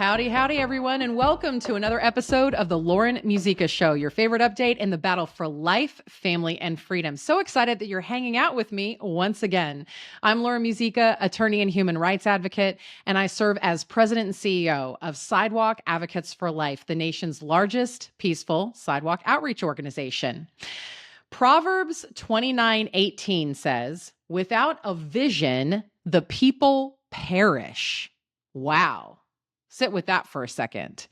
Howdy, howdy, everyone, and welcome to another episode of the Lauren Musica Show, your favorite update in the battle for life, family, and freedom. So excited that you're hanging out with me once again. I'm Lauren Musica, attorney and human rights advocate, and I serve as president and CEO of Sidewalk Advocates for Life, the nation's largest peaceful sidewalk outreach organization. Proverbs 29:18 says, "Without a vision, the people perish." Wow. Sit with that for a second.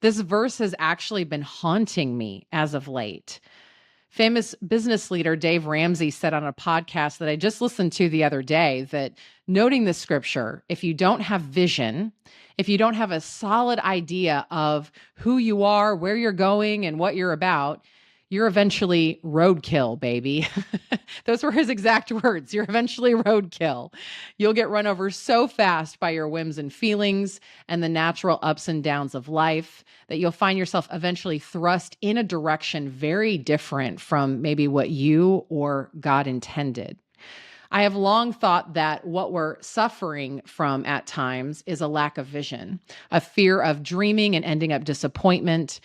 This verse has actually been haunting me as of late. Famous business leader Dave Ramsey said on a podcast that I just listened to the other day that noting the scripture, if you don't have vision, if you don't have a solid idea of who you are, where you're going, and what you're about, you're eventually roadkill, baby. Those were his exact words. You're eventually roadkill. You'll get run over so fast by your whims and feelings and the natural ups and downs of life that you'll find yourself eventually thrust in a direction very different from maybe what you or God intended. I have long thought that what we're suffering from at times is a lack of vision, a fear of dreaming and ending up disappointment,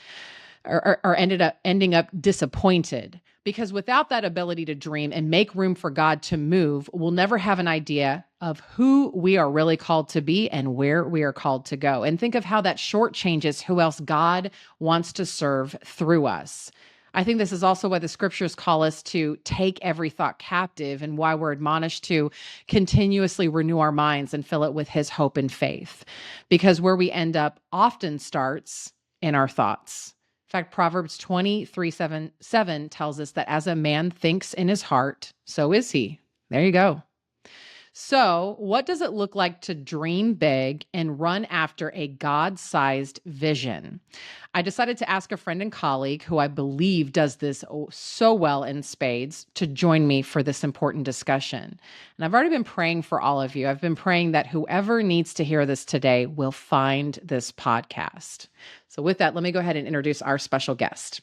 or ending up disappointed, because without that ability to dream and make room for God to move, we'll never have an idea of who we are really called to be and where we are called to go. And think of how that shortchanges who else God wants to serve through us. I think this is also why the scriptures call us to take every thought captive and why we're admonished to continuously renew our minds and fill it with his hope and faith. Because where we end up often starts in our thoughts. In fact, Proverbs 23:7 tells us that as a man thinks in his heart, so is he. There you go. So, what does it look like to dream big and run after a God-sized vision? I decided to ask a friend and colleague who I believe does this so well in spades to join me for this important discussion. And I've already been praying for all of you. I've been praying that whoever needs to hear this today will find this podcast. So with that, let me go ahead and introduce our special guest.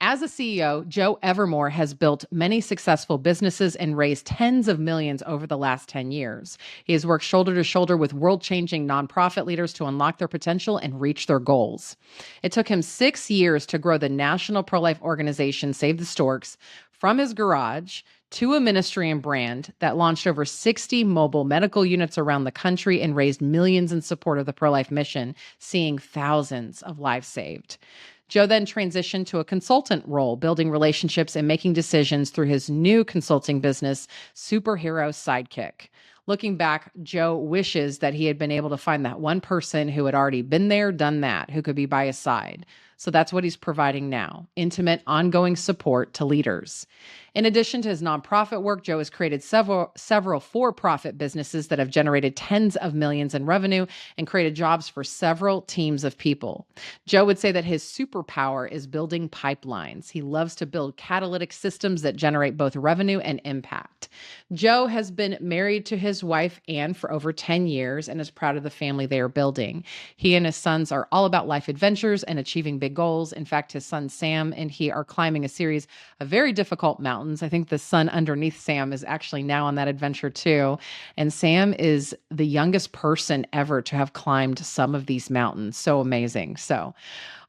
As a CEO, Joe Evermore has built many successful businesses and raised tens of millions over the last 10 years. He has worked shoulder to shoulder with world-changing nonprofit leaders to unlock their potential and reach their goals. It took him 6 years to grow the national pro-life organization Save the Storks from his garage to a ministry and brand that launched over 60 mobile medical units around the country and raised millions in support of the pro-life mission, seeing thousands of lives saved. Joe then transitioned to a consultant role, building relationships and making decisions through his new consulting business, Superhero Sidekick. Looking back, Joe wishes that he had been able to find that one person who had already been there, done that, who could be by his side. So that's what he's providing now, intimate, ongoing support to leaders. In addition to his nonprofit work, Joe has created several for-profit businesses that have generated tens of millions in revenue and created jobs for several teams of people. Joe would say that his superpower is building pipelines. He loves to build catalytic systems that generate both revenue and impact. Joe has been married to his wife, Anne, for over 10 years and is proud of the family they are building. He and his sons are all about life adventures and achieving big goals. In fact, his son, Sam, and he are climbing a series of very difficult mountains. I think the son underneath Sam is actually now on that adventure too. And Sam is the youngest person ever to have climbed some of these mountains. So amazing. So,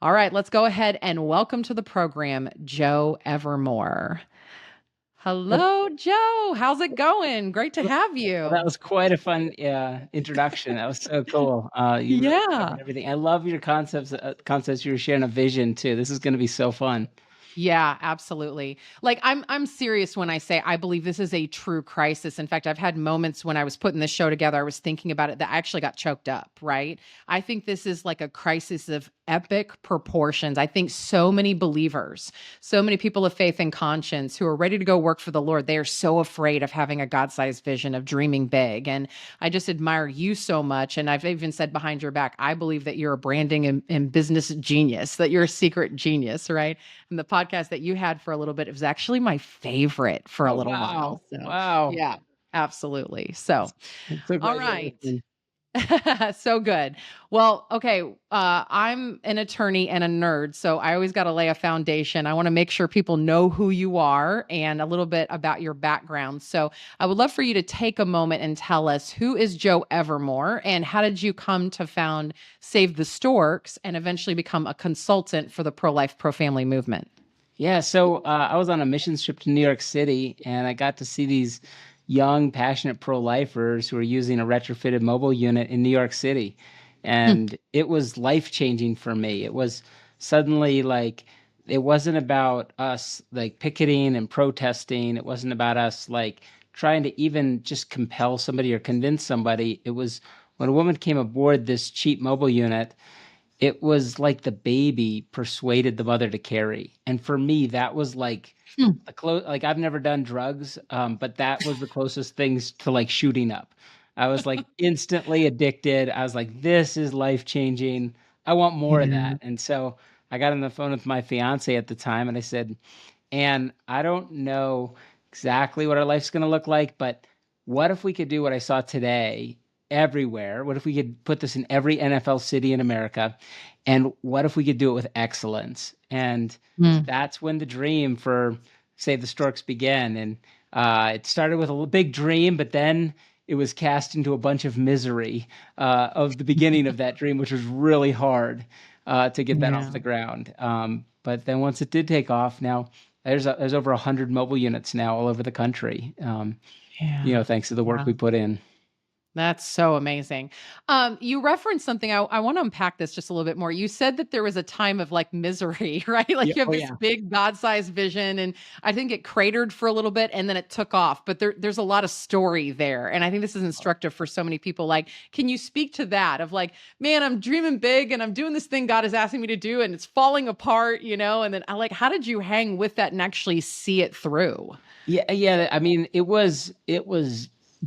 all right, let's go ahead and welcome to the program, Joe Evermore. Hello, Joe. How's it going? Great to have you. Well, that was quite a fun introduction. That was so cool. You really covered everything. I love your concepts you were sharing, a vision too. This is going to be so fun. Yeah, absolutely. Like I'm serious when I say I believe this is a true crisis. In fact, I've had moments when I was putting this show together, I was thinking about it that I actually got choked up, right? I think this is like a crisis of epic proportions. I think so many believers, so many people of faith and conscience who are ready to go work for the Lord, they are so afraid of having a God-sized vision, of dreaming big. And I just admire you so much. And I've even said behind your back, I believe that you're a branding and business genius, that you're a secret genius, right? And the podcast that you had for a little bit, it was actually my favorite for a little while. So, Wow. yeah, absolutely. So, all right. So good. Well, okay. I'm an attorney and a nerd, so I always got to lay a foundation. I want to make sure people know who you are and a little bit about your background. So I would love for you to take a moment and tell us, who is Joe Evermore and how did you come to found Save the Storks and eventually become a consultant for the pro-life, pro-family movement? Yeah, so I was on a missions trip to New York City, and I got to see these young, passionate pro-lifers who were using a retrofitted mobile unit in New York City. Hmm. And it was life-changing for me. It was suddenly like, it wasn't about us like picketing and protesting. It wasn't about us like trying to even just compel somebody or convince somebody. It was when a woman came aboard this cheap mobile unit, it was like the baby persuaded the mother to carry. And for me, that was like Hmm. like I've never done drugs, but that was the closest things to like shooting up. I was like instantly addicted. I was like, this is life changing. I want more of Yeah. that. And so I got on the phone with my fiance at the time and I said, and I don't know exactly what our life's going to look like, but what if we could do what I saw today everywhere? What if we could put this in every NFL city in America? And what if we could do it with excellence? And Hmm. that's when the dream for Save the Storks began. And it started with a big dream, but then it was cast into a bunch of misery of the beginning of that dream, which was really hard to get that off Yeah. the ground. But then once it did take off, now there's over 100 mobile units now all over the country. Yeah. Thanks to the work we Wow. put in. That's so amazing. You referenced something. I want to unpack this just a little bit more. You said that there was a time of like misery, right? Yeah. Like you have Oh this yeah. big God-sized vision, and I think it cratered for a little bit and then it took off. But there's a lot of story there, and I think this is instructive for so many people. Like, can you speak to that? Of like, man, I'm dreaming big and I'm doing this thing God is asking me to do, and it's falling apart, And then I like, how did you hang with that and actually see it through? Yeah, yeah. I mean, it was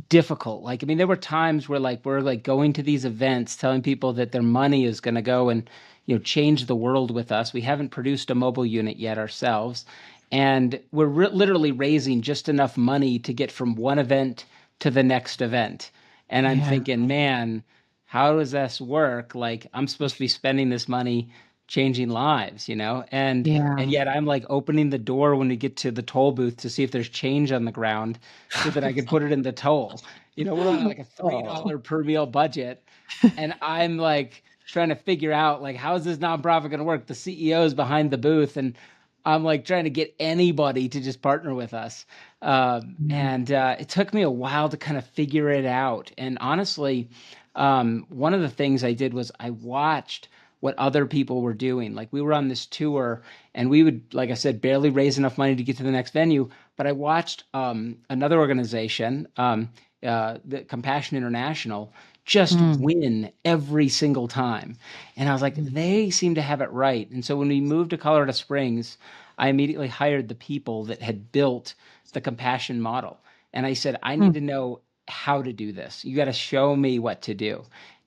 difficult. Like, I mean, there were times where like we're like going to these events, telling people that their money is going to go and change the world with us. We haven't produced a mobile unit yet ourselves, and we're literally raising just enough money to get from one event to the next event. And I'm Yeah. thinking, man, how does this work? Like, I'm supposed to be spending this money changing lives. And Yeah. yet I'm like opening the door when we get to the toll booth to see if there's change on the ground so that I can put it in the toll. We're on like a Oh. $3 per meal budget. And I'm like trying to figure out like, how is this nonprofit going to work? The CEO is behind the booth and I'm like trying to get anybody to just partner with us. And it took me a while to kind of figure it out. And honestly, one of the things I did was I watched what other people were doing. Like we were on this tour and we would, like I said, barely raise enough money to get to the next venue. But I watched another organization, the Compassion International, just Mm. win every single time. And I was like, they seem to have it right. And so when we moved to Colorado Springs, I immediately hired the people that had built the Compassion model. And I said, I need Mm. to know how to do this. You got to show me what to do.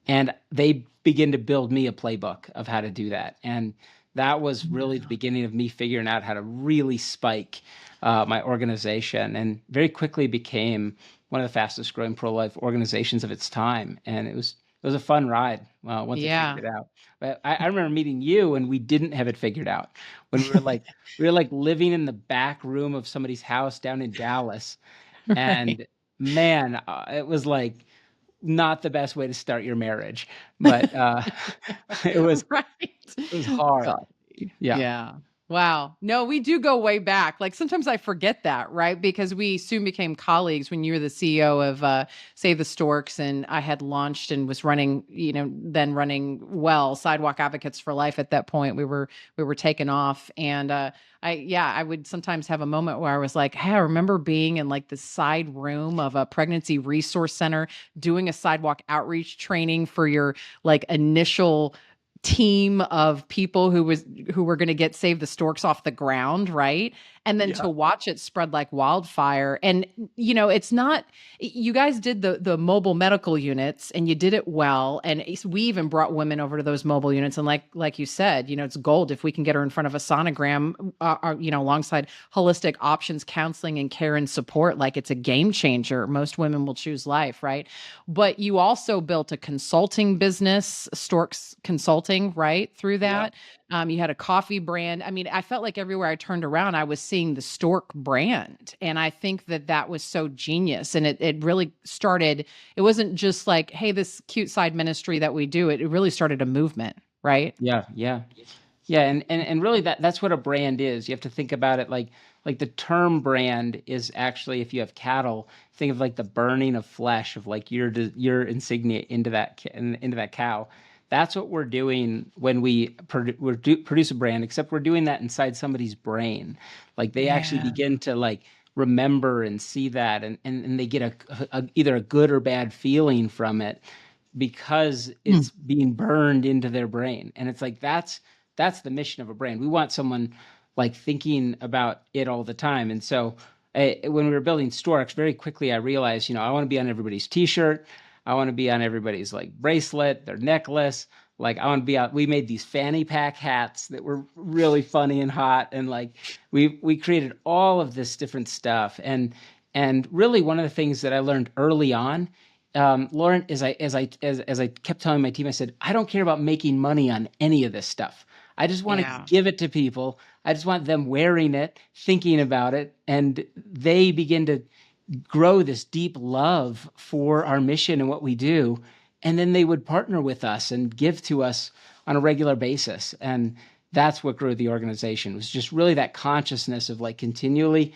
And they begin to build me a playbook of how to do that. And that was really the beginning of me figuring out how to really spike my organization, and very quickly became one of the fastest growing pro-life organizations of its time. And it was a fun ride once I Yeah. figured it out. But I remember meeting you and we didn't have it figured out when we were like living in the back room of somebody's house down in Dallas. Right. And man, it was like not the best way to start your marriage, but it was Right. it was hard. God. Yeah. Yeah. Wow. No, we do go way back. Like sometimes I forget that, right? Because we soon became colleagues when you were the CEO of Save the Storks, and I had launched and was running, then running Sidewalk Advocates for Life. At that point, we were taken off, and I would sometimes have a moment where I was like, hey, I remember being in like the side room of a pregnancy resource center doing a sidewalk outreach training for your like initial team of people who were going to get Save the Storks off the ground, right? and then to watch it spread like wildfire. And it's not, you guys did the mobile medical units and you did it well, and we even brought women over to those mobile units, and like you said, it's gold if we can get her in front of a sonogram, alongside holistic options counseling and care and support. Like, it's a game changer. Most women will choose life, right? But you also built a consulting business, Storks Consulting, right? Through that. You had a coffee brand. I mean, I felt like everywhere I turned around, I was seeing the Stork brand. And I think that was so genius. And it really started, it wasn't just like, hey, this cute side ministry that we do. It really started a movement, right? Yeah, yeah. Yeah, and really that's what a brand is. You have to think about it like the term brand is actually, if you have cattle, think of like the burning of flesh of like your insignia into that cow. That's what we're doing when we produce a brand, except we're doing that inside somebody's brain. Like, they actually begin to like remember and see that, and they get either a good or bad feeling from it because it's being burned into their brain. And it's like that's the mission of a brand. We want someone like thinking about it all the time. And so when we were building Storks, very quickly I realized, I want to be on everybody's t-shirt. I want to be on everybody's like bracelet, their necklace. Like, I want to be out. We made these fanny pack hats that were really funny and hot. And like, we created all of this different stuff. And really one of the things that I learned early on, Lauren, as I kept telling my team, I said, I don't care about making money on any of this stuff. I just want to give it to people. I just want them wearing it, thinking about it, and they begin to grow this deep love for our mission and what we do. And then they would partner with us and give to us on a regular basis. And that's what grew the organization. It was just really that consciousness of like continually,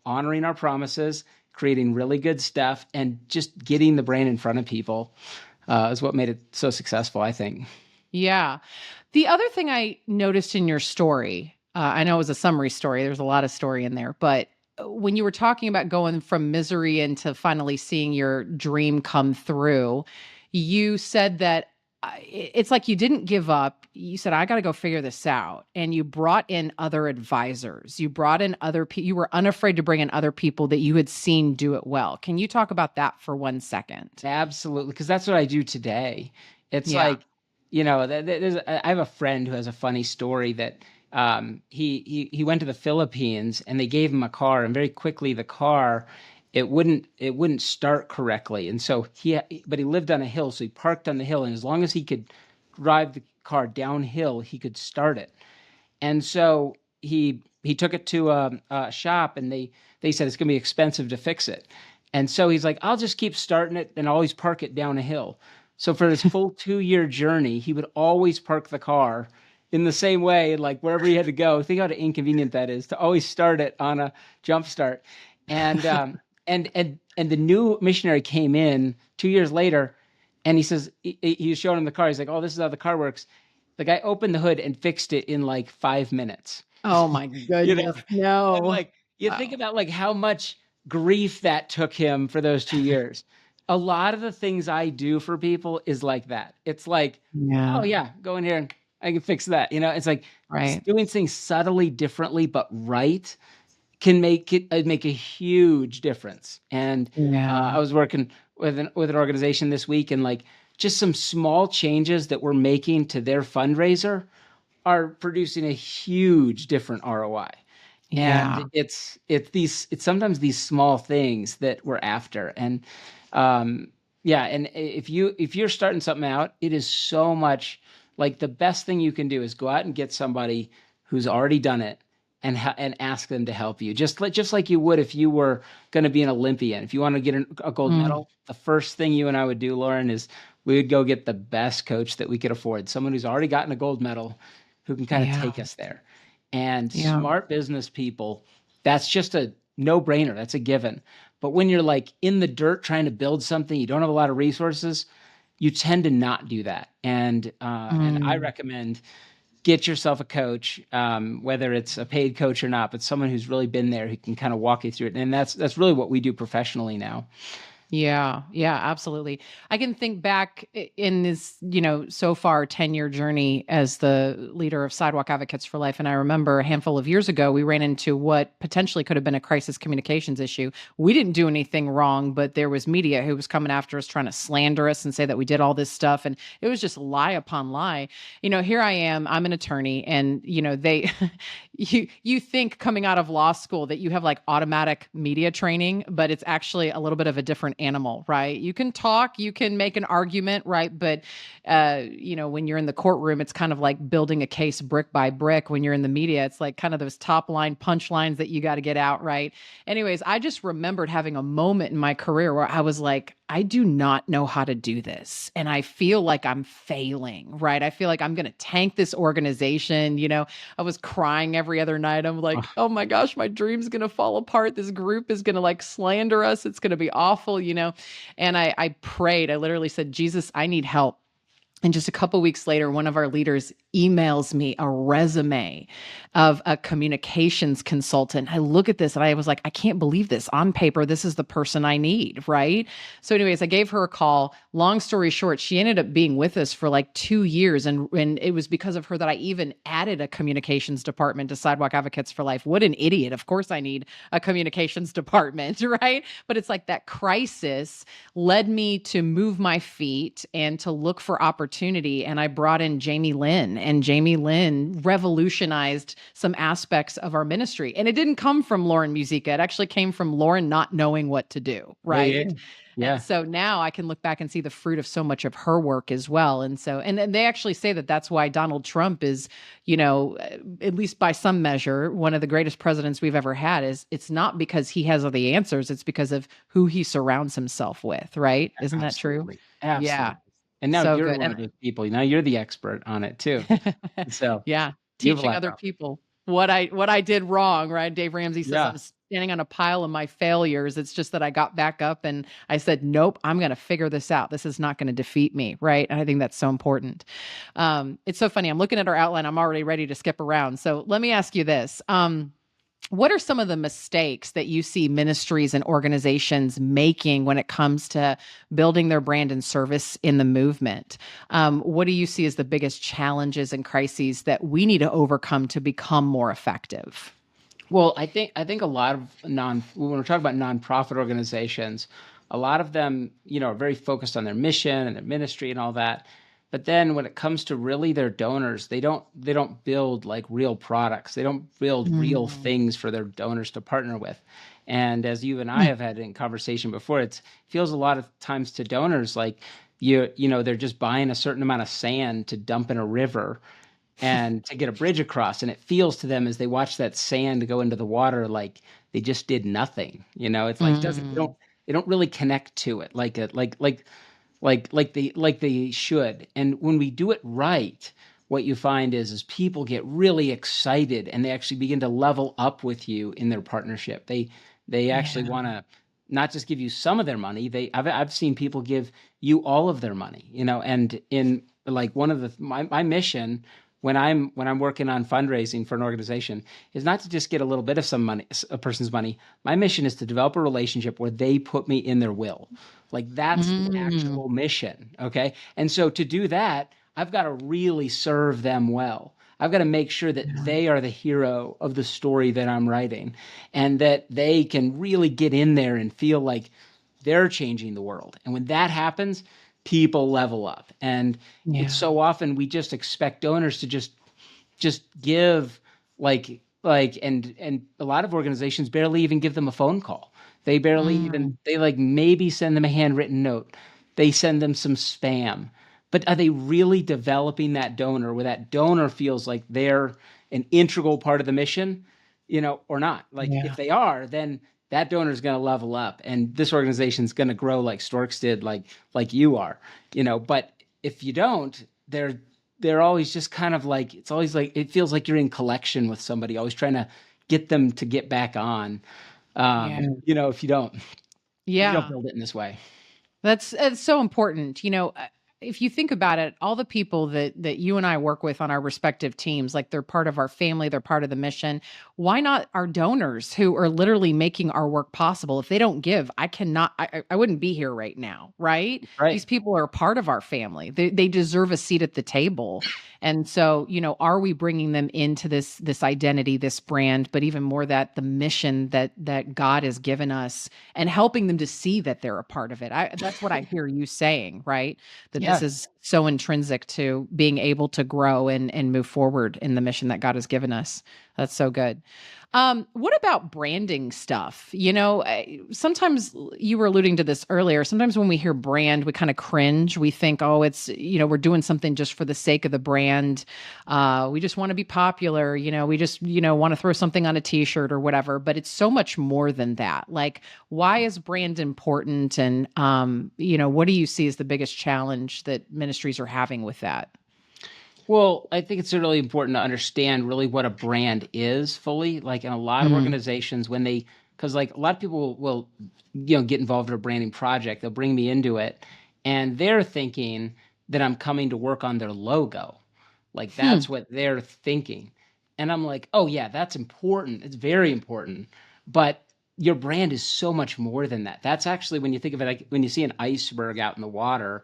honoring our promises, creating really good stuff, and just getting the brand in front of people is what made it so successful, I think. Yeah. The other thing I noticed in your story, I know it was a summary story, there's a lot of story in there, but when you were talking about going from misery into finally seeing your dream come through, you said that it's like you didn't give up. You said, I got to go figure this out. And you brought in other advisors. You brought in other people. You were unafraid to bring in other people that you had seen do it well. Can you talk about that for 1 second? Absolutely. Because that's what I do today. It's like, I have a friend who has a funny story that he went to the Philippines and they gave him a car, and very quickly the car, it wouldn't start correctly. And so but he lived on a hill, so he parked on the hill, and as long as he could drive the car downhill, he could start it. And so he took it to a shop, and they said it's going to be expensive to fix it. And so he's like, I'll just keep starting it and always park it down a hill. So for this full 2-year journey, he would always park the car in the same way, like wherever he had to go. Think how inconvenient that is to always start it on a jump start. And and the new missionary came in 2 years later, and he says, he was showing him the car. He's like, oh, this is how the car works. The guy opened the hood and fixed it in like 5 minutes. Oh my goodness. No. And like, think about like how much grief that took him for those 2 years. A lot of the things I do for people is like that. It's like, oh yeah, go in here and I can fix that. It's like doing things subtly differently, but right, can make a huge difference. And I was working with an organization this week, and like just some small changes that we're making to their fundraiser are producing a huge different ROI. Yeah. And it's sometimes these small things that we're after. And and if you're starting something out, it is so much like the best thing you can do is go out and get somebody who's already done it and ask them to help you. Just like you would if you were going to be an Olympian. If you want to get a gold medal, the first thing you and I would do, Lauren, is we would go get the best coach that we could afford, someone who's already gotten a gold medal, who can kind of take us there. And smart business people, that's just a no-brainer. That's a given. But when you're like in the dirt trying to build something, you don't have a lot of resources, you tend to not do that. And I recommend get yourself a coach, whether it's a paid coach or not, but someone who's really been there, who can kind of walk you through it. And that's really what we do professionally now. Yeah, yeah, absolutely. I can think back in this, so far 10-year journey as the leader of Sidewalk Advocates for Life. And I remember a handful of years ago, we ran into what potentially could have been a crisis communications issue. We didn't do anything wrong, but there was media who was coming after us, trying to slander us and say that we did all this stuff. And it was just lie upon lie. Here I am, I'm an attorney, and, they, you think coming out of law school that you have like automatic media training, but it's actually a little bit of a different animal, right? You can talk, you can make an argument, right? But when you're in the courtroom, it's kind of like building a case brick by brick. When you're in the media, it's like kind of those top line punchlines that you got to get out, right? Anyways, I just remembered having a moment in my career where I was like, I do not know how to do this. And I feel like I'm failing, right? I feel like I'm going to tank this organization. I was crying every other night. I'm like, oh my gosh, my dream's going to fall apart. This group is going to like slander us. It's going to be awful. And I prayed. I literally said, Jesus, I need help. And just a couple weeks later, one of our leaders emails me a resume of a communications consultant. I look at this and I was like, I can't believe this. On paper, this is the person I need, right? So anyways, I gave her a call. Long story short, she ended up being with us for like 2 years. And it was because of her that I even added a communications department to Sidewalk Advocates for Life. What an idiot. Of course I need a communications department, right? But it's like that crisis led me to move my feet and to look for opportunity. And I brought in Jamie Lynn, and Jamie Lynn revolutionized some aspects of our ministry. And it didn't come from Lauren Musica. It actually came from Lauren not knowing what to do, right? Yeah, yeah. And so now I can look back and see the fruit of so much of her work as well. And so, and they actually say that that's why Donald Trump is, at least by some measure, one of the greatest presidents we've ever had. Is it's not because he has all the answers, it's because of who he surrounds himself with, right? Isn't that true? Absolutely. Yeah. And now So you're good. one of those people. Now you're the expert on it too. So Yeah, you have a teaching lot other of people what I did wrong, right? Dave Ramsey says yeah. I'm standing on a pile of my failures. It's just that I got back up and I said, nope, I'm going to figure this out. This is not going to defeat me, right? And I think that's so important. It's so funny. I'm looking at our outline. I'm already ready to skip around. So let me ask you this. What are some of the mistakes that you see ministries and organizations making when it comes to building their brand and service in the movement? What do you see as the biggest challenges and crises that we need to overcome to become more effective? Well, I think a lot of when we're talking about nonprofit organizations, a lot of them, are very focused on their mission and their ministry and all that. But then when it comes to really their donors, they don't build like real products. They don't build real Mm. things for their donors to partner with. And as you and I have had in conversation before, it feels a lot of times to donors like they're just buying a certain amount of sand to dump in a river and to get a bridge across. And it feels to them as they watch that sand go into the water like they just did nothing. It's like doesn't Mm. they don't really connect to it like they should. And when we do it right, what you find is people get really excited and they actually begin to level up with you in their partnership. They actually Yeah. want to not just give you some of their money. I've seen people give you all of their money, and in like one of my mission when I'm working on fundraising for an organization is not to just get a little bit of some money, a person's money. My mission is to develop a relationship where they put me in their will. Like that's the Mm. actual mission. Okay. And so to do that, I've got to really serve them well. I've got to make sure that they are the hero of the story that I'm writing and that they can really get in there and feel like they're changing the world. And when that happens, people level up. And it's Yeah. so often we just expect donors to just give and a lot of organizations barely even give them a phone call. They barely even Mm. they like maybe send them a handwritten note. They send them some spam. But are they really developing that donor where that donor feels like they're an integral part of the mission, or not? Like if Yeah. they are, then that donor is going to level up and this organization is going to grow like Storks did, like you are, but if you don't, they're always just kind of like it's always like it feels like you're in collection with somebody, always trying to get them to get back on. Yeah. If you don't Yeah. build it in this way. It's so important. if you think about it, all the people that you and I work with on our respective teams, like they're part of our family, they're part of the mission. Why not our donors who are literally making our work possible? If they don't give, I wouldn't be here right now, right? Right. These people are part of our family. They deserve a seat at the table. And so, are we bringing them into this identity, this brand, but even more that the mission that God has given us, and helping them to see that they're a part of it? That's what I hear you saying, right? That this Yeah. is so intrinsic to being able to grow and move forward in the mission that God has given us. That's so good. What about branding stuff? Sometimes you were alluding to this earlier. Sometimes when we hear brand, we kind of cringe. We think, oh, it's, we're doing something just for the sake of the brand. We just want to be popular. We just, want to throw something on a t-shirt or whatever, but it's so much more than that. Like, why is brand important? And, what do you see as the biggest challenge that ministries are having with that? Well, I think it's really important to understand really what a brand is fully. Like in a lot of Mm, organizations, because like a lot of people will, get involved in a branding project, they'll bring me into it, and they're thinking that I'm coming to work on their logo. Like hmm. that's what they're thinking. And I'm like, oh yeah, that's important. It's very important. But your brand is so much more than that. That's actually when you think of it, like when you see an iceberg out in the water,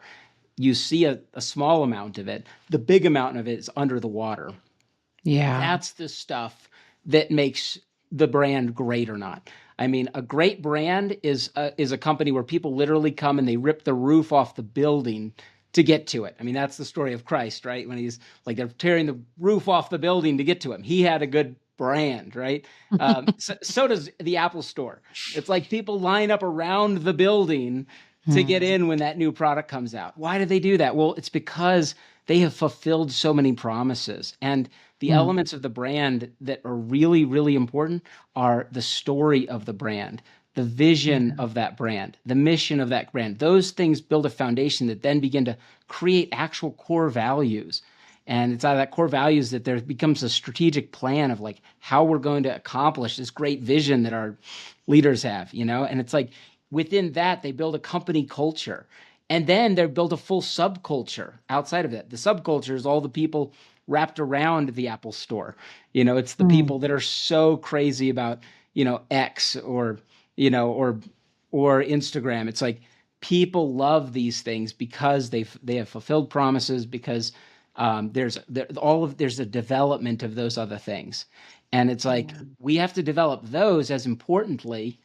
you see a small amount of it. The big amount of it is under the water. Yeah. That's the stuff that makes the brand great or not. I mean, a great brand is a company where people literally come and they rip the roof off the building to get to it. I mean, that's the story of Christ, right? When he's like they're tearing the roof off the building to get to him. He had a good brand, right? So does the Apple Store. It's like people line up around the building to get Hmm. in when that new product comes out. Why do they do that? Well, it's because they have fulfilled so many promises. And the Hmm. elements of the brand that are really, really important are the story of the brand, the vision Yeah. of that brand, the mission of that brand. Those things build a foundation that then begin to create actual core values. And it's out of that core values that there becomes a strategic plan of like how we're going to accomplish this great vision that our leaders have, And it's like within that, they build a company culture. And then they build a full subculture outside of it. The subculture is all the people wrapped around the Apple Store. It's the Hmm. people that are so crazy about, X or, or Instagram. It's like people love these things because they have fulfilled promises because there's a development of those other things. And it's like Yeah. we have to develop those as importantly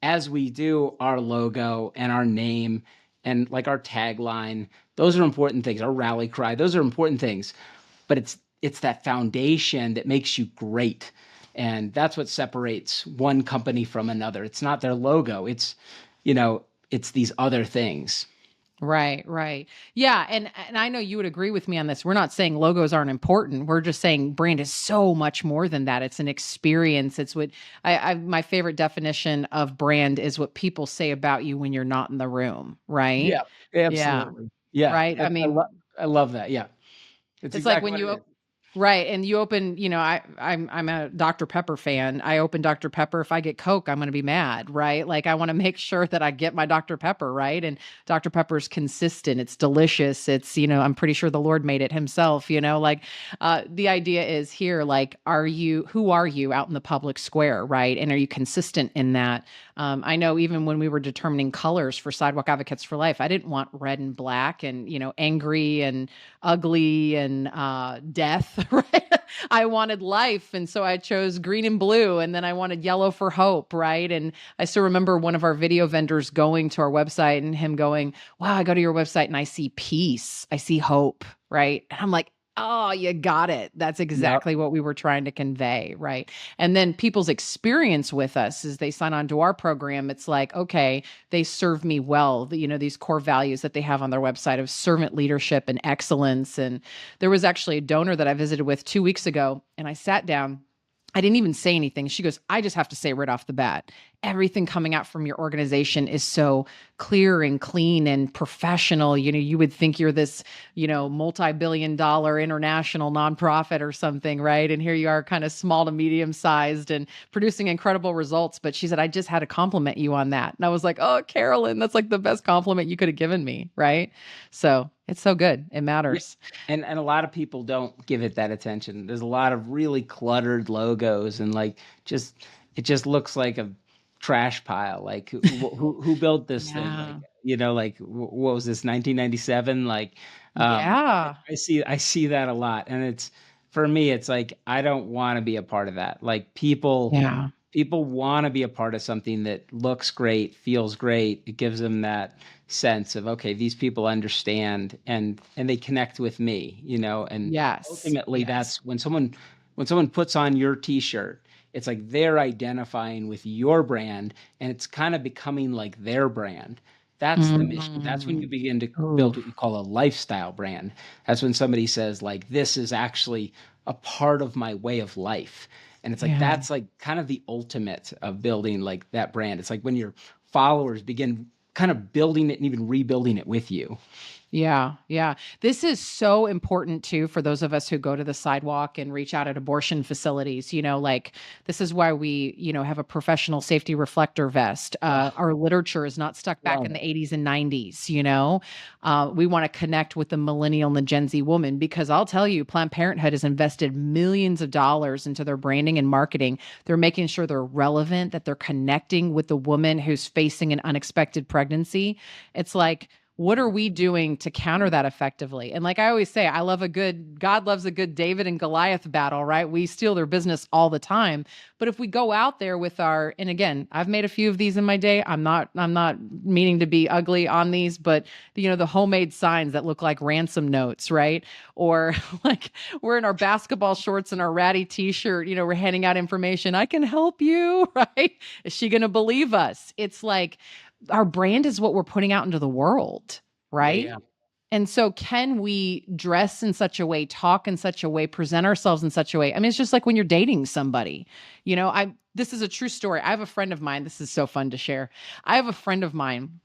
as we do our logo and our name and like our tagline. Those are important things. Our rally cry, those are important things. But it's that foundation that makes you great. And that's what separates one company from another. It's not their logo. It's these other things. Right, right. Yeah, and I know you would agree with me on this. We're not saying logos aren't important. We're just saying brand is so much more than that. It's an experience. It's what I my favorite definition of brand is what people say about you when you're not in the room, right? Yeah, Yeah. absolutely. Yeah, Right. I mean, I love that. Yeah, it's it's like exactly when what it you is. right, and you open, I'm a Dr. Pepper fan. I open Dr. Pepper. If I get Coke, I'm gonna be mad, right? Like I want to make sure that I get my Dr. Pepper, right? And Dr. Pepper's consistent. It's delicious. It's, I'm pretty sure the Lord made it himself, like the idea is here, like, who are you out in the public square, right? And are you consistent in that? I know even when we were determining colors for Sidewalk Advocates for Life, I didn't want red and black and, angry and ugly and death, right? I wanted life. And so I chose green and blue. And then I wanted yellow for hope, right? And I still remember one of our video vendors going to our website and him going, wow, I go to your website and I see peace. I see hope, right? And I'm like, oh, you got it. That's Yep. exactly what we were trying to convey, right? And then people's experience with us as they sign on to our program, it's like, okay, they serve me well. These core values that they have on their website of servant leadership and excellence. And there was actually a donor that I visited with 2 weeks ago, and I sat down. I didn't even say anything. She goes, I just have to say right off the bat, everything coming out from your organization is so clear and clean and professional. You would think you're this, multi-billion-dollar international nonprofit or something, right? And here you are, kind of small to medium sized and producing incredible results. But she said, I just had to compliment you on that. And I was like, oh, Carolyn, that's like the best compliment you could have given me, right? So It's so good. It Yeah. matters. And a lot of people don't give it that attention. There's a lot of really cluttered logos and like just it just looks like a trash pile. Like who built this thing? Like Yeah. like what was this 1997? Like Yeah. I see that a lot, and it's for me. It's like I don't want to be a part of that. Like Yeah. people want to be a part of something that looks great, feels great. It gives them that sense of, okay, these people understand and they connect with me, and Yes. ultimately Yes. that's when someone puts on your t-shirt, it's like they're identifying with your brand and it's kind of becoming like their brand. That's the mission. That's when you Mm. begin to build what Oof. you call a lifestyle brand. That's when somebody says like, this is actually a part of my way of life. And it's like Yeah. that's like kind of the ultimate of building like that brand. It's like when your followers begin kind of building it and even rebuilding it with you. Yeah, yeah. This is so important too for those of us who go to the sidewalk and reach out at abortion facilities. Like this is why we, have a professional safety reflector vest. Oh, Our literature is not stuck back love in the it. 80s and 90s. We want to connect with the millennial and the Gen Z woman because I'll tell you, Planned Parenthood has invested millions of dollars into their branding and marketing. They're making sure they're relevant, that they're connecting with the woman who's facing an unexpected pregnancy. It's like, what are we doing to counter that effectively? And like I always say, God loves a good David and Goliath battle, right? We steal their business all the time. But if we go out there with and again, I've made a few of these in my day. I'm not meaning to be ugly on these, but the homemade signs that look like ransom notes, right? Or like we're in our basketball shorts and our ratty t-shirt, we're handing out information. I can help you, right? Is she going to believe us? It's like, our brand is what we're putting out into the world, Yeah, right? yeah. And so can we dress in such a way, talk in such a way, present ourselves in such a way? I mean, it's just like when you're dating somebody. I this is a true story. I have a friend of mine. This is so fun to share. I have a friend of mine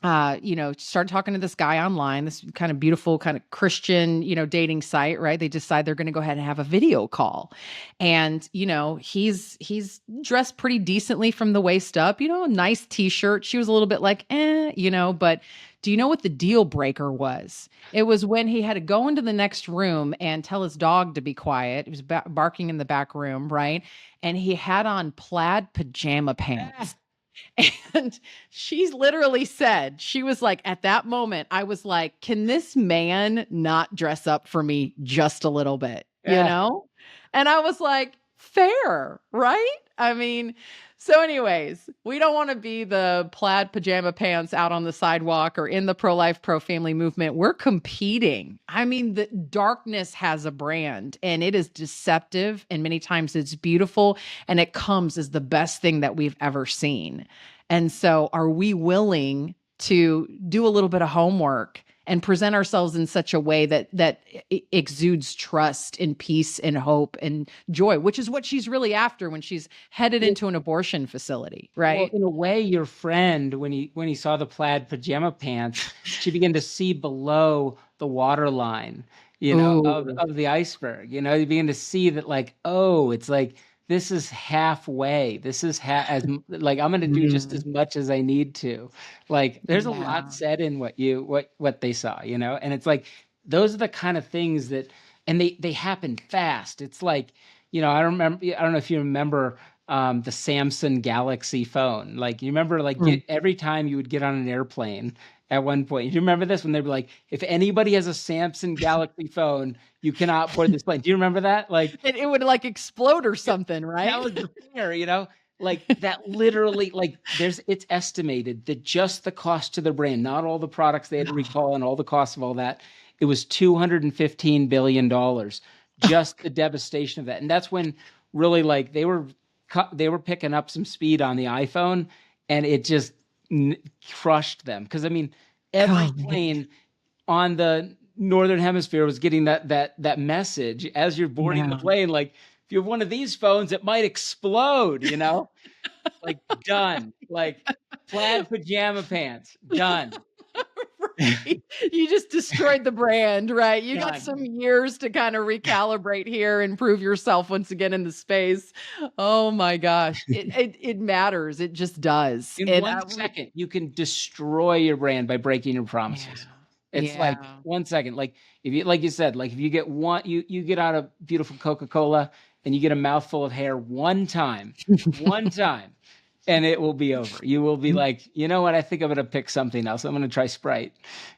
started talking to this guy online, this kind of beautiful, kind of Christian, dating site, right? They decide they're going to go ahead and have a video call. And, he's dressed pretty decently from the waist up, a nice t-shirt. She was a little bit like, but do you know what the deal breaker was? It was when he had to go into the next room and tell his dog to be quiet. He was barking in the back room, right? And he had on plaid pajama Ah, pants. And she's literally said, she was like, at that moment, I was like, can this man not dress up for me just a little bit, yeah. And I was like, fair, right? I mean, so anyways, we don't want to be the plaid pajama pants out on the sidewalk or in the pro-life, pro-family movement. We're competing. I mean, the darkness has a brand and it is deceptive and many times it's beautiful and it comes as the best thing that we've ever seen. And so are we willing to do a little bit of homework and present ourselves in such a way that exudes trust and peace and hope and joy, which is what she's really after when she's headed Well, into an abortion facility, well, right? in a way, your friend, when he saw the plaid pajama pants, she began to see below the waterline, Ooh, of the iceberg. You begin to see that, like, oh, it's like this is halfway. This is like I'm going to do just mm, as much as I need to. Like, there's a lot yeah. said in what they saw, and it's like those are the kind of things that, and they happen fast. It's like, I don't know if you remember the Samsung Galaxy phone. Like you remember, like Mm. every time you would get on an airplane at one point. You remember this when they'd be like, if anybody has a Samsung Galaxy phone, you cannot board this plane. Do you remember that? Like It would like explode or yeah, something, that right? was the fear. Like that literally, like it's estimated that just the cost to the brand, not all the products they had to recall and all the costs of all that, it was $215 billion. Just the devastation of that. And that's when really like they were picking up some speed on the iPhone and it just crushed them. Because I mean, every Oh, man. plane on the northern hemisphere was getting that message as you're boarding the Yeah. plane. Like if you have one of these phones, it might explode. Like done. Like plaid pajama pants, done. Right. You just destroyed the brand, right? You got Done. some years to kind of recalibrate here and prove yourself once again in the space. Oh my gosh. It matters. It just does. In And 1 second, you can destroy your brand by breaking your yeah. promises. It's like Yeah. 1 second. Like if you, like you said, like if you get you get out a beautiful Coca-Cola and you get a mouthful of hair one time, and it will be over. You will be like, you know what? I think I'm going to pick something else. I'm going to try Sprite,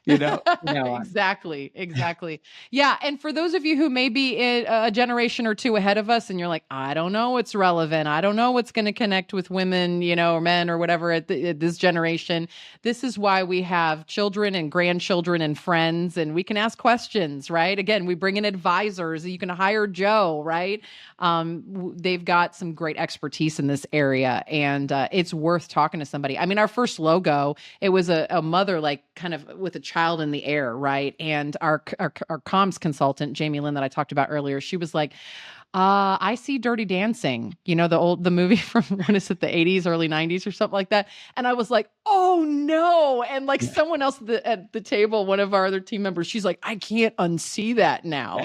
from now on. Exactly. Exactly. Yeah. And for those of you who may be a generation or two ahead of us and you're like, I don't know what's relevant. I don't know what's going to connect with women, or men or whatever at this generation. This is why we have children and grandchildren and friends, and we can ask questions, right? Again, we bring in advisors. You can hire Joe, right? They've got some great expertise in this area, and it's worth talking to somebody. I mean, our first logo, it was a mother, like kind of with a child in the air, right? And our comms consultant, Jamie Lynn, that I talked about earlier, she was like, I see Dirty Dancing, the movie from, when is it, the 80s, early 90s or something like that. And I was like, oh no. And like someone else at the table, one of our other team members, she's like, I can't unsee that now,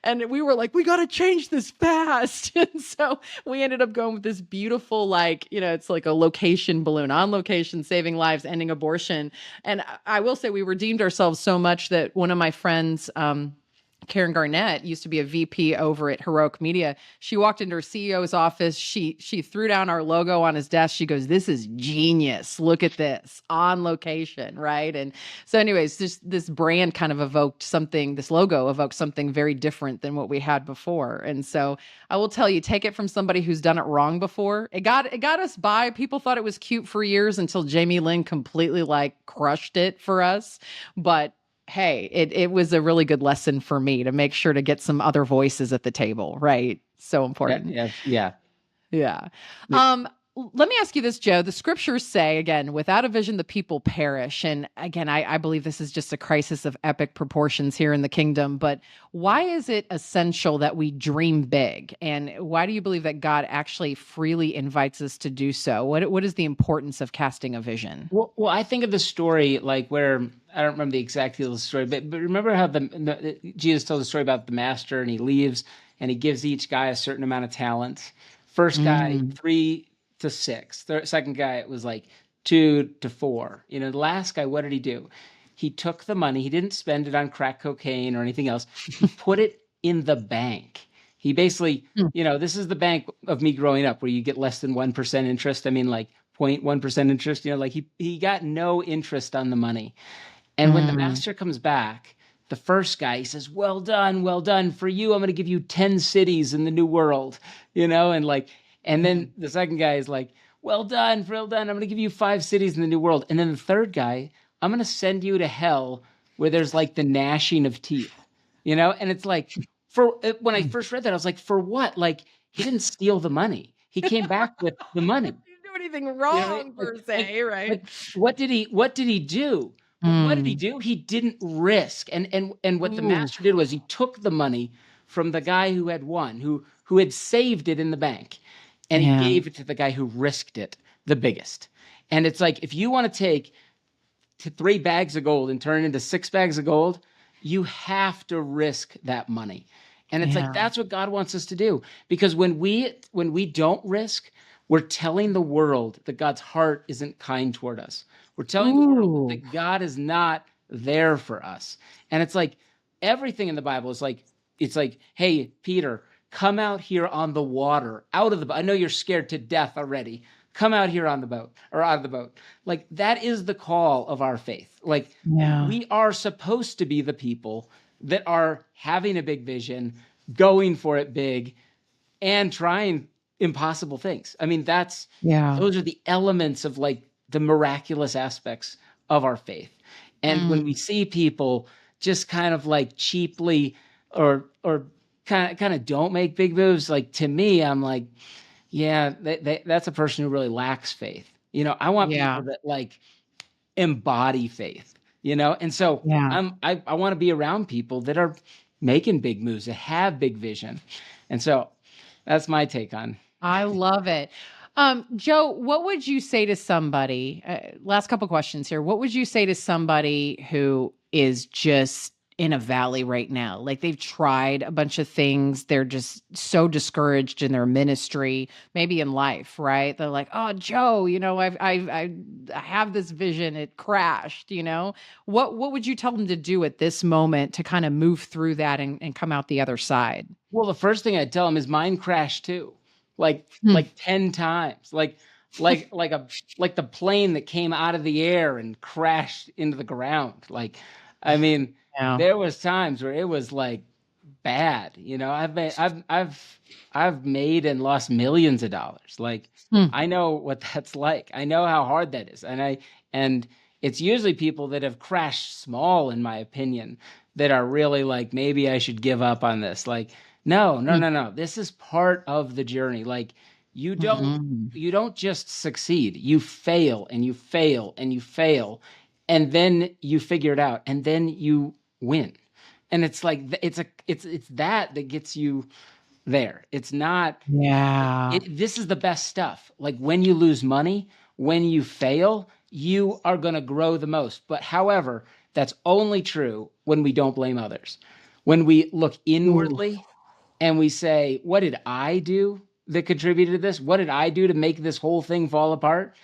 And we were like, we got to change this fast. And so we ended up going with this beautiful, it's like a location balloon, on location, saving lives, ending abortion. And I will say we redeemed ourselves so much that one of my friends, Karen Garnett, used to be a VP over at Heroic Media. She walked into her CEO's office. She threw down our logo on his desk. She goes, "This is genius. Look at this, on location," right? And so anyways, this brand kind of evoked something, this logo evoked something very different than what we had before. And so I will tell you, take it from somebody who's done it wrong before. It got us by. People thought it was cute for years until Jamie Lynn completely crushed it for us. But hey, it was a really good lesson for me to make sure to get some other voices at the table, right? So important. Yeah. Let me ask you this, Joe. The scriptures say, again, without a vision, the people perish. And again, I believe this is just a crisis of epic proportions here in the kingdom. But why is it essential that we dream big? And why do you believe that God actually freely invites us to do so? What is the importance of casting a vision? Well, I think of the story like where, I don't remember the exact details of the story, but remember how Jesus tells the story about the master, and he leaves and he gives each guy a certain amount of talents. First guy, 3 to 6. Second guy, it was like 2 to 4. The last guy, what did he do? He took the money. He didn't spend it on crack cocaine or anything else. He put it in the bank. He basically, this is the bank of me growing up where you get less than 1% interest. I mean, like 0.1% interest, he got no interest on the money. And when the master comes back, the first guy, he says, well done. For you, I'm going to give you 10 cities in the new world, and then the second guy is like, well done. I'm going to give you 5 cities in the new world. And then the third guy, I'm going to send you to hell where there's like the gnashing of teeth, and it's like, when I first read that, I was like, for what? Like, he didn't steal the money. He came back with the money. Anything wrong per se, right? Like, what did he do? What did he do? He didn't risk. And what the master did was he took the money from the guy who had won, who had saved it in the bank, and he gave it to the guy who risked it the biggest. And it's like, if you want to take 3 bags of gold and turn it into 6 bags of gold, you have to risk that money. And it's like, that's what God wants us to do. Because when we don't risk, we're telling the world that God's heart isn't kind toward us. We're telling the world that God is not there for us. And it's like, everything in the Bible is like, it's like, hey, Peter, come out here on the water, out of the boat. I know you're scared to death already. Come out here on the boat, or out of the boat. Like, that is the call of our faith. Like, we are supposed to be the people that are having a big vision, going for it big, and trying impossible things. I mean, those are the elements of like the miraculous aspects of our faith. And when we see people just kind of like cheaply or kind of don't make big moves, like, to me, I'm like, yeah, that's a person who really lacks faith. I want people that like embody faith, and so I want to be around people that are making big moves, that have big vision. And so that's my take on. I love it. Joe, what would you say to somebody, last couple questions here. What would you say to somebody who is just in a valley right now. Like they've tried a bunch of things. They're just so discouraged in their ministry, maybe in life, right? They're like, "Oh, Joe, I have this vision. It crashed." What would you tell them to do at this moment to kind of move through that and come out the other side? Well, the first thing I tell them is mine crashed too, like Hmm. 10 times, like the plane that came out of the air and crashed into the ground. Like, I mean, Yeah. there was times where it was like bad. I've made and lost millions of dollars. Like, Hmm. I know what that's like. I know how hard that is, and it's usually people that have crashed small, in my opinion, that are really like, maybe I should give up on this. Like, no, no, Hmm. no, no. This is part of the journey. Like, you don't Mhm. you don't just succeed. You fail and you fail and you fail, and then you figure it out, and then you win. And it's like it's that gets you there. It's not Yeah. this is the best stuff. Like when you lose money, when you fail, you are going to grow the most. But however, that's only true when we don't blame others. When we look Ooh. inwardly and we say, what did I do that contributed to this? What did I do to make this whole thing fall apart?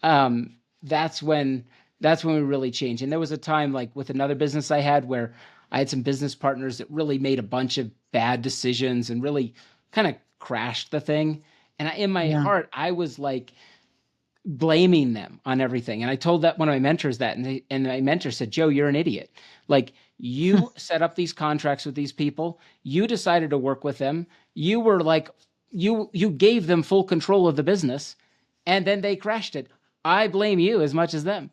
Um, that's when we really change. And there was a time like with another business I had where I had some business partners that really made a bunch of bad decisions and really kind of crashed the thing. And in my Yeah. heart, I was like blaming them on everything. And I told that one of my mentors that, and my mentor said, Joe, you're an idiot. Like you set up these contracts with these people. You decided to work with them. You were like, you gave them full control of the business, and then they crashed it. I blame you as much as them.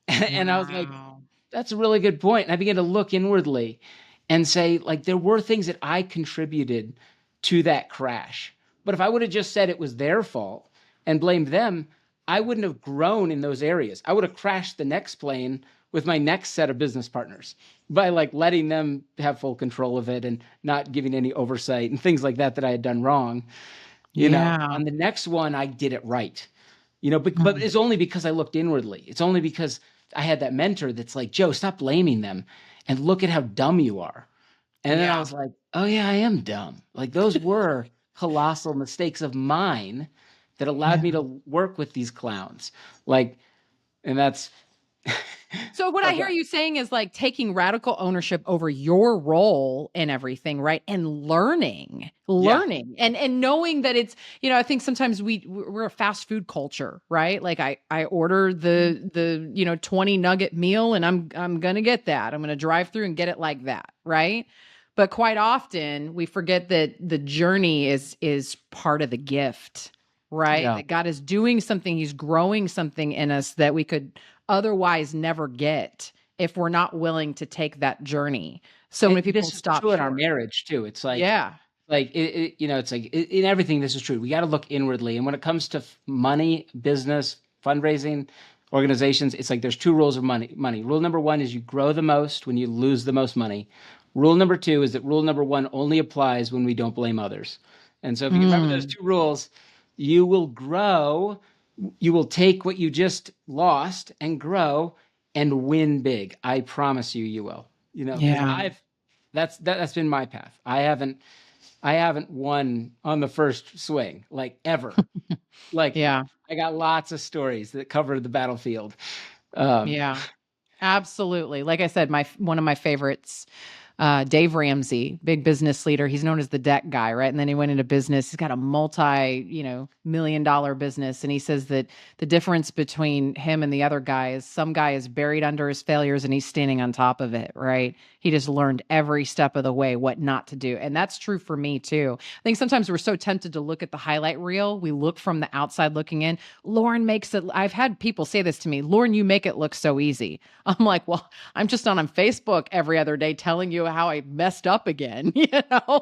And I was like, Wow. that's a really good point. And I began to look inwardly and say, like, there were things that I contributed to that crash. But if I would have just said it was their fault and blamed them, I wouldn't have grown in those areas. I would have crashed the next plane with my next set of business partners by like letting them have full control of it and not giving any oversight and things like that I had done wrong. Yeah. On the next one, I did it right. But Mm. it's only because I looked inwardly. It's only because I had that mentor that's like, Joe, stop blaming them and look at how dumb you are. And then I Yeah. was like, oh yeah, I am dumb. Like those were colossal mistakes of mine that allowed Yeah. me to work with these clowns. Like, and that's So what I hear okay. you saying is like taking radical ownership over your role in everything, right? And learning, Yeah. learning and knowing that it's, I think sometimes we're a fast food culture, right? Like I order the 20 nugget meal and I'm going to get that. I'm going to drive through and get it like that, right? But quite often we forget that the journey is part of the gift, right? Yeah. That God is doing something, he's growing something in us that we could otherwise never get if we're not willing to take that journey. So many people This is stop true in our short. marriage too. It's Yeah. it's like in everything, this is true. We got to look inwardly. And when it comes to money, business, fundraising, organizations, it's like there's two rules of money. Rule number one is you grow the most when you lose the most money. Rule number two is that rule number one only applies when we don't blame others. And so if you can remember those Mm. two rules, you will grow, you will take what you just lost and grow and win big. I promise you, you will. Because Yeah. that's been my path. I haven't won on the first swing, like ever. Like Yeah. I got lots of stories that cover the battlefield. Um, Yeah. Absolutely. Like I said, my one of my favorites, Dave Ramsey, big business leader. He's known as the deck guy, right? And then he went into business. He's got a multi-million-dollar business. And he says that the difference between him and the other guy is some guy is buried under his failures and he's standing on top of it, right? He just learned every step of the way what not to do. And that's true for me too. I think sometimes we're so tempted to look at the highlight reel. We look from the outside looking in. Lauren makes it, I've had people say this to me, Lauren, you make it look so easy. I'm like, well, I'm just on Facebook every other day telling you how I messed up again.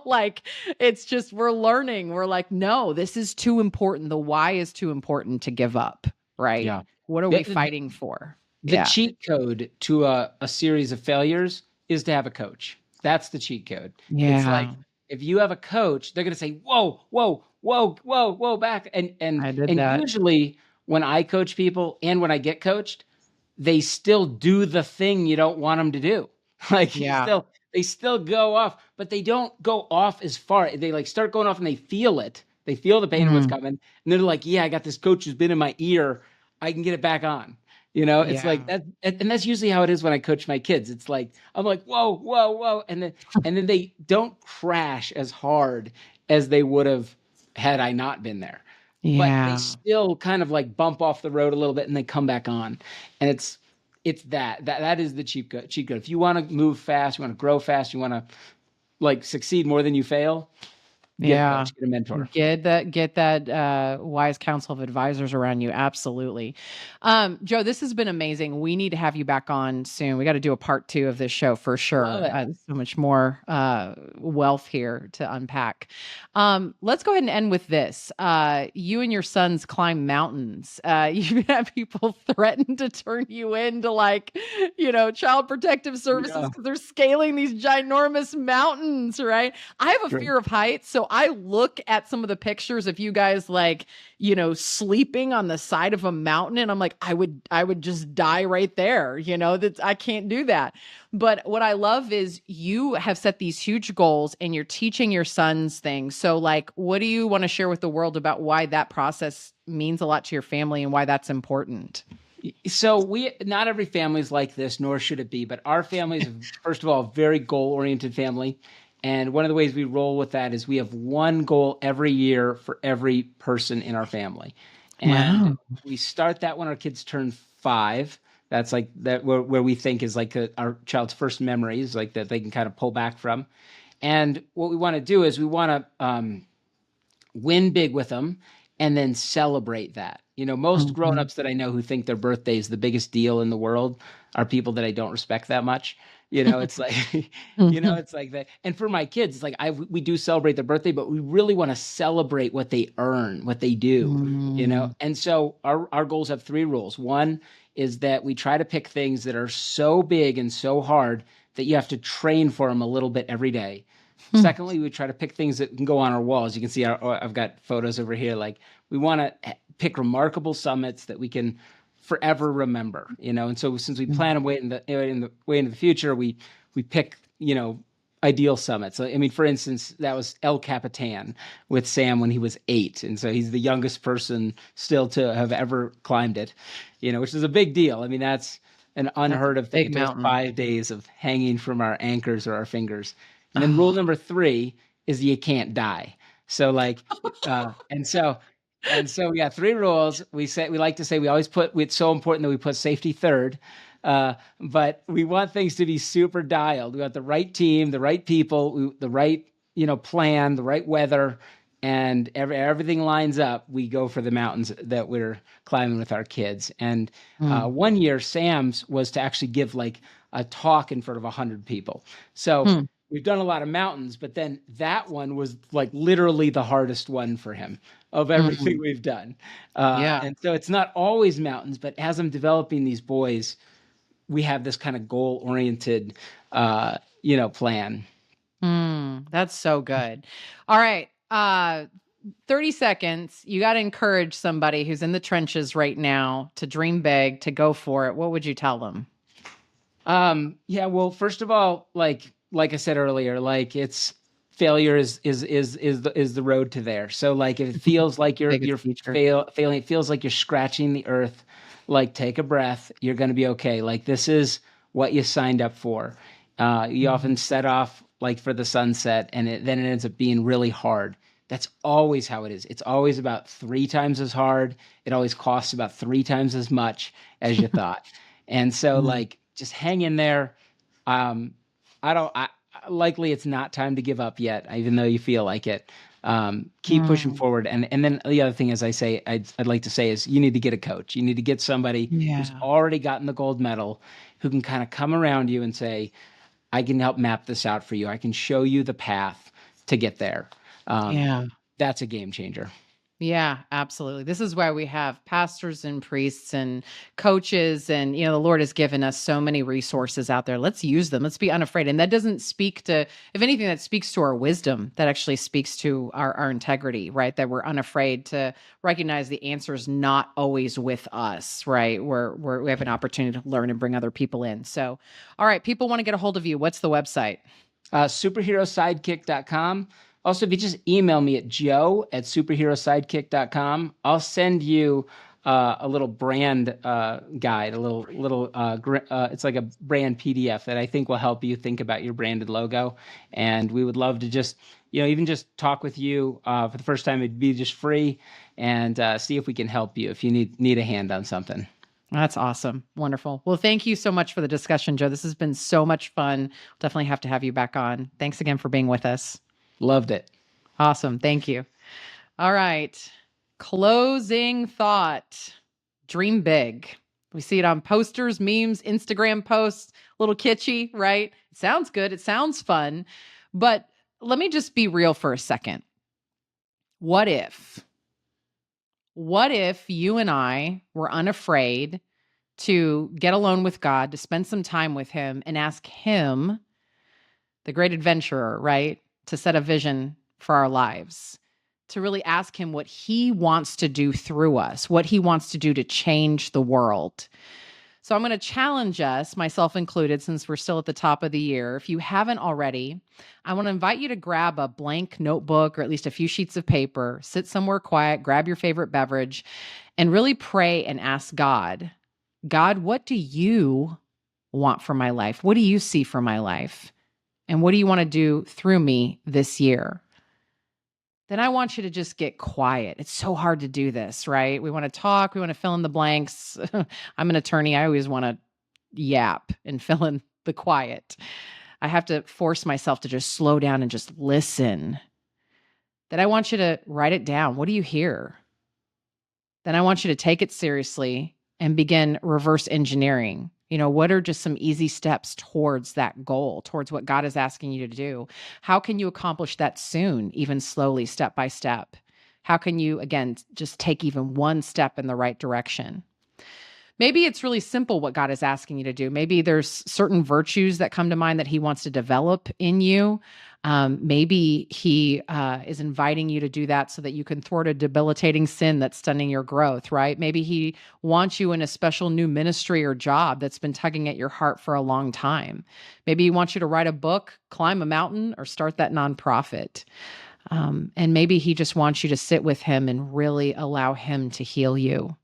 Like it's just, we're learning. We're like, no, this is too important. The why is too important to give up, right? yeah. What are The, we the, fighting for? the Yeah. cheat code to a series of failures is to have a coach. That's the cheat code. It's like Yeah. if you have a coach, they're going to say, whoa, whoa, whoa, whoa, whoa, back. And and I did and that. usually when I coach people and when I get coached, they still do the thing you don't want them to do. Like Yeah. they still go off, but they don't go off as far. They like start going off and they feel it. They feel the pain of what's Mm, coming. And they're like, yeah, I got this coach who's been in my ear. I can get it back on. You know, it's like yeah. that. And that's usually how it is when I coach my kids. It's like, I'm like, whoa, whoa, whoa. And then they don't crash as hard as they would have had I not been there. But they Yeah. still kind of like bump off the road a little bit and they come back on. And it's that is the cheat code. If you want to move fast, you want to grow fast, you want to like succeed more than you fail, get a Yeah. coach, get a mentor. Get that wise council of advisors around you. Absolutely. Joe, this has been amazing. We need to have you back on soon. We got to do a part 2 of this show for Love sure. it. There's so much more wealth here to unpack. Let's go ahead and end with this. You and your sons climb mountains. You've had people threaten to turn you into like, child protective services Yeah. because they're scaling these ginormous mountains, right? I have a True. fear of heights, so I look at some of the pictures of you guys like, sleeping on the side of a mountain and I'm like, I would just die right there, that I can't do that. But what I love is you have set these huge goals and you're teaching your sons things. So like, what do you want to share with the world about why that process means a lot to your family and why that's important? So we not every family is like this, nor should it be. But our family is, first of all, a very goal-oriented family. And one of the ways we roll with that is we have one goal every year for every person in our family. And Wow. we start that when our kids turn 5. That's like that where we think is like our child's first memories, like that they can kind of pull back from. And what we want to do is we want to win big with them and then celebrate that. Most Mhm. grown-ups that I know who think their birthday is the biggest deal in the world are people that I don't respect that much. It's like, Mhm. it's like that. And for my kids, it's like we do celebrate their birthday, but we really want to celebrate what they earn, what they do. Mm. And so our goals have 3 rules. One is that we try to pick things that are so big and so hard that you have to train for them a little bit every day. Hmm. Secondly, we try to pick things that can go on our walls. You can see I've got photos over here. Like we want to pick remarkable summits that we can forever remember. And so since we plan way in the way into the future, we pick ideal summits. I mean, for instance, that was El Capitan with Sam when he was 8, and so he's the youngest person still to have ever climbed it. Which is a big deal. I mean, that's an That's a unheard of thing. big It took us mountain. 5 days of hanging from our anchors or our fingers. And then rule Oh. number 3 is you can't die. So like, and so we got 3 rules. We like to say we always it's so important that we put safety third. But we want things to be super dialed. We want the right team, the right people, the right plan, the right weather, and everything lines up. We go for the mountains that we're climbing with our kids. And Mm. one year, Sam's was to actually give like a talk in front of 100 people. So Hmm. we've done a lot of mountains, but then that one was like literally the hardest one for him of everything Mm. we've done. Yeah. And so it's not always mountains, but as I'm developing these boys, we have this kind of goal oriented, plan. That's so good. All right. 30 seconds. You got to encourage somebody who's in the trenches right now to dream big, to go for it. What would you tell them? Yeah, well, first of all, like I said earlier, like it's failure is the road to there. So like if it feels like Biggest you're teacher. failing, it feels like you're scratching the earth, like take a breath, you're going to be okay. Like this is what you signed up for. You Mhm. often set off like for the sunset and then it ends up being really hard. That's always how it is. It's always about 3 times as hard. It always costs about 3 times as much as you thought. And so Mm. like just hang in there. Um, I don't I likely it's not time to give up yet, even though you feel like it. Keep pushing Mm. forward. And then the other thing, as I say, I'd like to say is you need to get a coach. You need to get somebody who's Yeah. already gotten the gold medal, who can kind of come around you and say, I can help map this out for you. I can show you the path to get there. Um, Yeah. that's a game changer. Yeah, absolutely. This is why we have pastors and priests and coaches. And, the Lord has given us so many resources out there. Let's use them. Let's be unafraid. And that doesn't speak to, if anything, that speaks to our wisdom. That actually speaks to our integrity, right? That we're unafraid to recognize the answer is not always with us, right? We have an opportunity to learn and bring other people in. So, all right, people want to get a hold of you. What's the website? Superherosidekick.com. Also, if you just email me at joe@superherosidekick.com, I'll send you a little brand guide, it's like a brand PDF that I think will help you think about your branded logo. And we would love to just, even just talk with you for the first time. It'd be just free, and see if we can help you if you need a hand on something. That's awesome. Wonderful. Well, thank you so much for the discussion, Joe. This has been so much fun. Definitely have to have you back on. Thanks again for being with us. Loved it. Awesome. Thank you. All right. Closing thought. Dream big. We see it on posters, memes, Instagram posts, a little kitschy, right? It sounds good. It sounds fun. But let me just be real for a second. What if you and I were unafraid to get alone with God, to spend some time with him and ask him, the great adventurer, right, to set a vision for our lives, to really ask him what he wants to do through us, what he wants to do to change the world. So I'm going to challenge us, myself included, since we're still at the top of the year. If you haven't already, I want to invite you to grab a blank notebook or at least a few sheets of paper, sit somewhere quiet, grab your favorite beverage, and really pray and ask God, what do you want for my life? What do you see for my life? And what do you want to do through me this year? Then I want you to just get quiet. It's so hard to do this, right? We want to talk. We want to fill in the blanks. I'm an attorney. I always want to yap and fill in the quiet. I have to force myself to just slow down and just listen. Then I want you to write it down. What do you hear? Then I want you to take it seriously and begin reverse engineering. What are just some easy steps towards that goal, towards what God is asking you to do? How can you accomplish that soon, even slowly, step by step? How can you, again, just take even one step in the right direction? Maybe it's really simple what God is asking you to do. Maybe there's certain virtues that come to mind that he wants to develop in you. Maybe he is inviting you to do that so that you can thwart a debilitating sin that's stunning your growth, right? Maybe he wants you in a special new ministry or job that's been tugging at your heart for a long time. Maybe he wants you to write a book, climb a mountain, or start that nonprofit. And maybe he just wants you to sit with him and really allow him to heal you.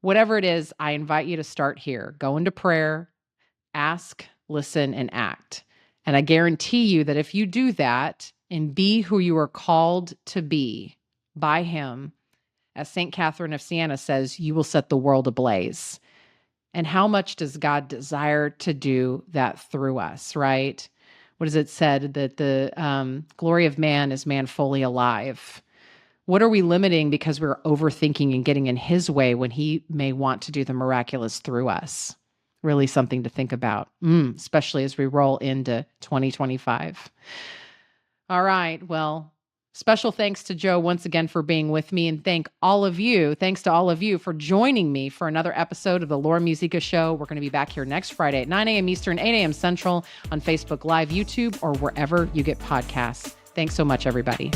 Whatever it is, I invite you to start here. Go into prayer, ask, listen, and act. And I guarantee you that if you do that and be who you are called to be by him, as St. Catherine of Siena says, you will set the world ablaze. And how much does God desire to do that through us, right? What is it said? That the glory of man is man fully alive. What are we limiting because we're overthinking and getting in his way when he may want to do the miraculous through us? Really something to think about, especially as we roll into 2025. All right. Well, special thanks to Joe once again for being with me, and thanks to all of you for joining me for another episode of the Laura Musica Show. We're going to be back here next Friday at 9 a.m. Eastern, 8 a.m. Central on Facebook Live, YouTube, or wherever you get podcasts. Thanks so much, everybody.